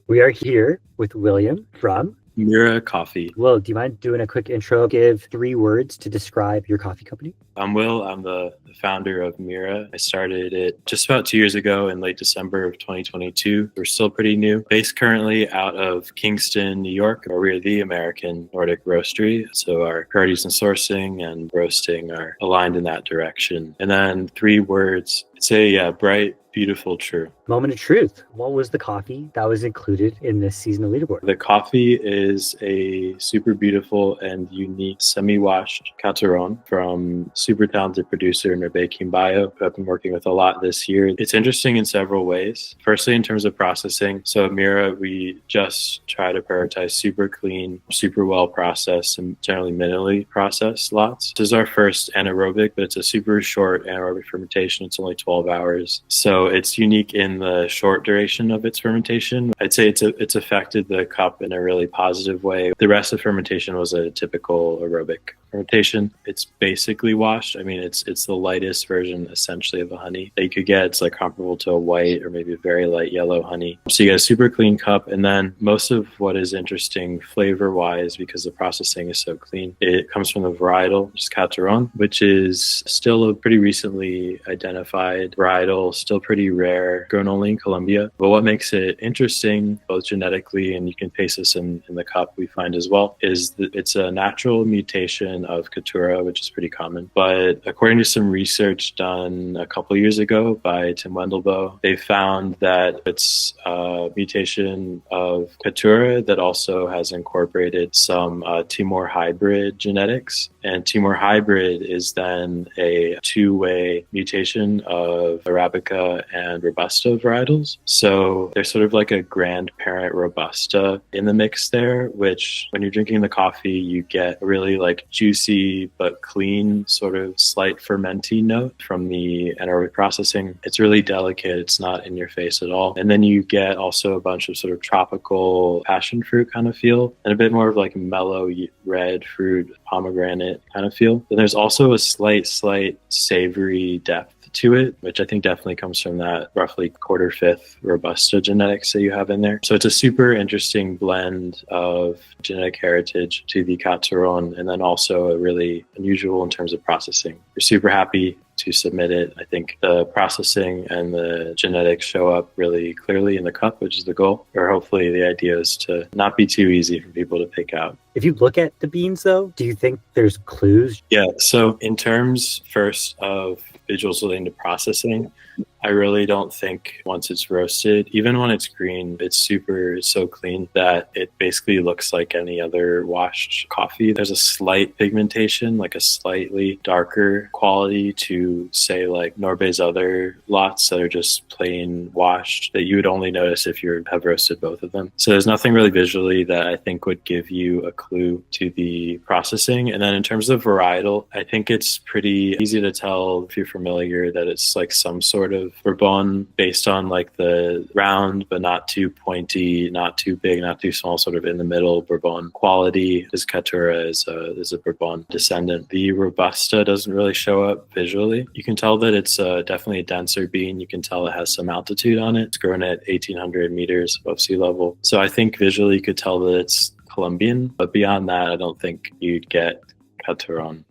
We are here with William from Mirra Coffee. Will. Do you mind doing a quick intro? Give 3 words to describe your coffee company. I'm Will. I'm the founder of Mirra. I started it just about 2 years ago in late December of 2022. We're still pretty new. Based currently out of Kingston, New York, where we're the American Nordic roastery. So our priorities in sourcing and roasting are aligned in that direction. And then 3 words, say bright, beautiful, true. Moment of truth. What was the coffee that was included in this season of Leaderboard? The coffee is a super beautiful and unique semi-washed Caturron from super talented producer Norbey Quimbayo, who I've been working with a lot this year. It's interesting in several ways. Firstly, in terms of processing. So at Mirra, we just try to prioritize super clean, super well processed, and generally minimally processed lots. This is our first anaerobic, but it's a super short anaerobic fermentation. It's only 12 hours. So it's unique in the short duration of its fermentation. I'd say it's affected the cup in a really positive way. The rest of fermentation was a typical aerobic fermentation. It's basically washed. I mean, it's the lightest version essentially of a honey that you could get. It's like comparable to a white or maybe a very light yellow honey. So you get a super clean cup. And then most of what is interesting flavor wise, because the processing is so clean, it comes from the varietal, which is Caturron, which is still a pretty recently identified varietal, still pretty rare, grown only in Colombia. But what makes it interesting, both genetically and you can taste this in the cup we find as well, is that it's a natural mutation of Caturron, which is pretty common. But according to some research done a couple years ago by Tim Wendelboe, they found that it's a mutation of Caturron that also has incorporated some Timor hybrid genetics. And Timor hybrid is then a two-way mutation of Arabica and Robusta varietals. So there's sort of like a grandparent Robusta in the mix there, which when you're drinking the coffee, you get a really like juicy but clean sort of slight fermenty note from the anaerobic processing. It's really delicate. It's not in your face at all. And then you get also a bunch of sort of tropical passion fruit kind of feel and a bit more of like mellow red fruit, pomegranate kind of feel. Then there's also a slight savory depth to it, which I think definitely comes from that roughly 1/4-5 Robusta genetics that you have in there. So it's a super interesting blend of genetic heritage to the Caturron, and then also a really unusual in terms of processing. We're super happy to submit it. I think the processing and the genetics show up really clearly in the cup, which is the goal, or hopefully the idea is to not be too easy for people to pick out. If you look at the beans though, do you think there's clues? Yeah, so in terms first of visuals relating to processing, I really don't think once it's roasted, even when it's green, it's so clean that it basically looks like any other washed coffee. There's a slight pigmentation, like a slightly darker quality to say like Norbey's other lots that are just plain washed that you would only notice if you have roasted both of them. So there's nothing really visually that I think would give you a clue to the processing. And then in terms of varietal, I think it's pretty easy to tell if you're familiar that it's like some sort of Bourbon based on like the round but not too pointy, not too big, not too small, sort of in the middle Bourbon quality. This Caturron is a Bourbon descendant. The Robusta doesn't really show up visually. You can tell that it's definitely a denser bean. You can tell it has some altitude on it. It's grown at 1,800 meters above sea level. So I think visually you could tell that it's Colombian, but beyond that, I don't think you'd get Caturron.